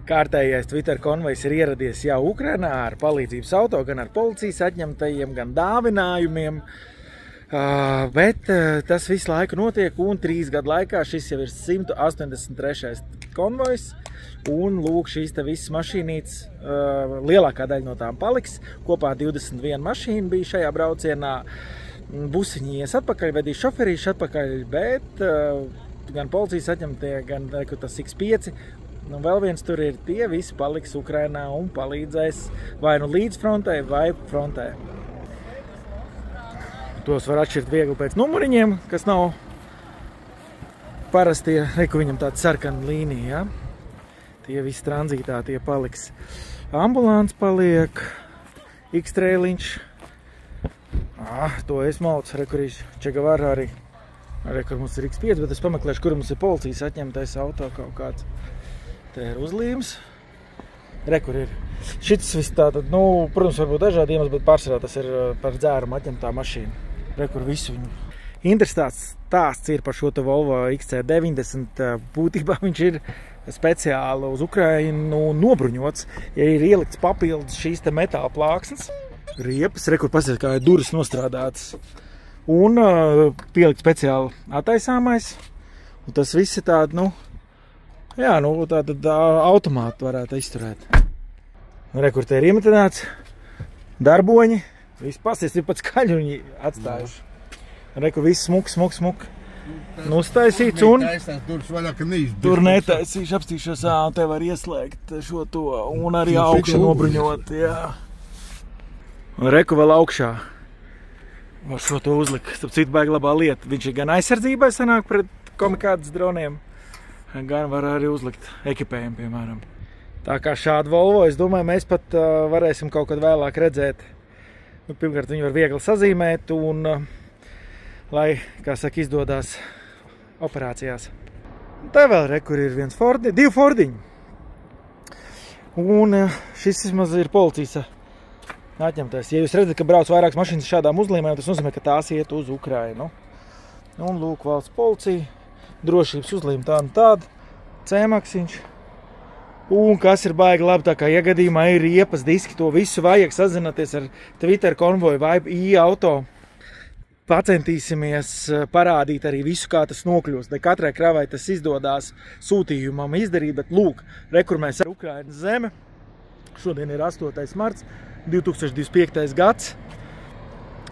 Kārtējais Twitter konvojs ir ieradies jau Ukrainā ar palīdzības auto, gan ar policijas atņemtajiem, gan dāvinājumiem. Bet tas visu laiku notiek, un 3 gadu laikā šis jau ir 183. konvojs. Un lūk, šīs te visas mašīnītes, lielākā daļa no tām paliks. Kopā 21 mašīna bija šajā braucienā. Busiņi ies atpakaļ, vedīs šoferīši atpakaļ, bet gan policijas atņemtie, gan tas X5. Nu, vēl viens tur ir, tie visi paliks Ukrainā un palīdzēs vai nu līdz frontē, vai frontē. Tos var atšķirt viegli pēc numuriņiem, kas nav parastie. Reku viņam tāda sarkana līnija, ja? Tie visi tranzītā, tie paliks. Ambulants paliek, X-trēliņš. To es maucu, rekurīši Čegavara arī. Rekur mums ir X5, bet es pameklēšu, kur mums ir policijas atņemtais auto kaut kāds. Te ir uzlīmes. Rekur ir. Šis viss tātad, nu, protams, varbūt dažādi iemesli, bet pārsvarā tas ir par dzērumu atņemtā mašīna. Rekur visu viņu. Interesants stāsts ir par šo te Volvo XC90. Būtībā viņš ir speciāli uz Ukrainu nobruņots. Ja ir ielikts papildus šīs te metāla plāksnes, riepas, rekur pasies, kā ir durvis nostrādātas. Un pielikt speciāli attaisāmais. Un tas viss ir tāda, nu, jā, nu, tātad automātu varētu izturēt. Rekur te ir iemetināts, darboņi, viss pasies, ir pat skaļi viņi atstājuši. Rekur viss smuk. Nostaisīts un tur netaisīšu, apstīšos, un te var ieslēgt šo to, un arī augšu nobruņot, jā. Un reku vēl augšā var šo to uzlikt. Starp citu, baigi labā lieta. Viņš ir gan aizsardzībai sanāk pret kamikādes droniem, gan var arī uzlikt ekipējumu, piemēram. Tā kā šādu Volvo, es domāju, mēs pat varēsim kaut kad vēlāk redzēt. Nu, pirmkārt, viņu var viegli sazīmēt un, lai, kā saka, izdodās operācijās. Tā vēl rekur ir divi Fordiņi. Un šis vismaz ir policijas atņemtais. Ja jūs redzat, ka brauc vairākas mašīnas šādām uzlīmēm, tas nozīmē, ka tās iet uz Ukrainu. Un lūk, valsts policija, drošības uzlīme tāda un tāda, C-maksiņš. Un kas ir baigi labi, tā kā iegadījumā ir riepas diski, to visu vajag sazināties ar Twitter konvoju vai i-auto. Pacentīsimies parādīt arī visu, kā tas nokļūst. Ne katrai kravai tas izdodās sūtījumam izdarīt, bet lūk, rekur mēs ar Ukrainas zeme. Šodien ir 8. marts. 2025. gads,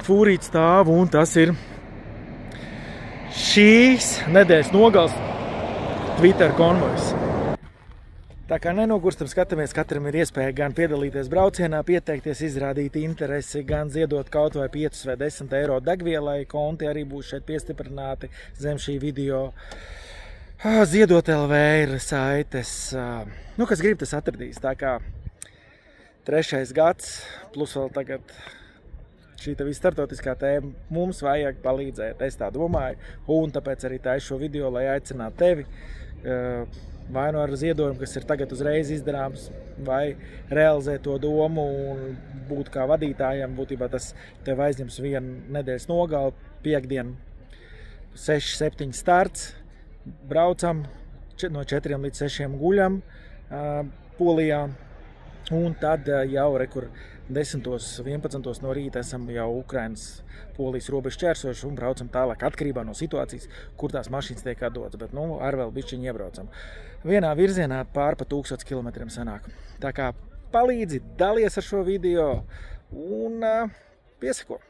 fūrīt stāv, un tas ir šīs nedēļas nogals Twitter konvojs. Tā kā nenogurstam skatāmies, katram ir iespēja gan piedalīties braucienā, pieteikties, izrādīt interesi, gan ziedot kaut vai 5 vai 10 eiro degvielai. Konti arī būs šeit piestiprināti zem šī video. Ziedot LV ir saites. Nu, kas grib, tas atradīs. Tā kā 3. gads, plus vēl tagad šī viss startautiskā tēma, mums vajag palīdzēt, es tā domāju, un tāpēc arī taisu šo video, lai aicinātu tevi, vai nu ar ziedojumu, kas ir tagad uzreiz izdarāms, vai realizēt to domu un būt kā vadītājiem. Būtībā tas tev aizņems vienu nedēļas nogali, piekdienu 6-7 starts, braucam, no 4 līdz 6 guļam Polijā. Un tad jau rekur 10-11 no rīta esam jau Ukrainas Polijas robežu čērsojuši un braucam tālāk atkarībā no situācijas, kur tās mašīnas tiek atdotas. Bet, nu, ar vēl bišķiņu iebraucam. Vienā virzienā pār pa 1000 kilometriem sanāk. Tā kā palīdzi, dalies ar šo video un piesako.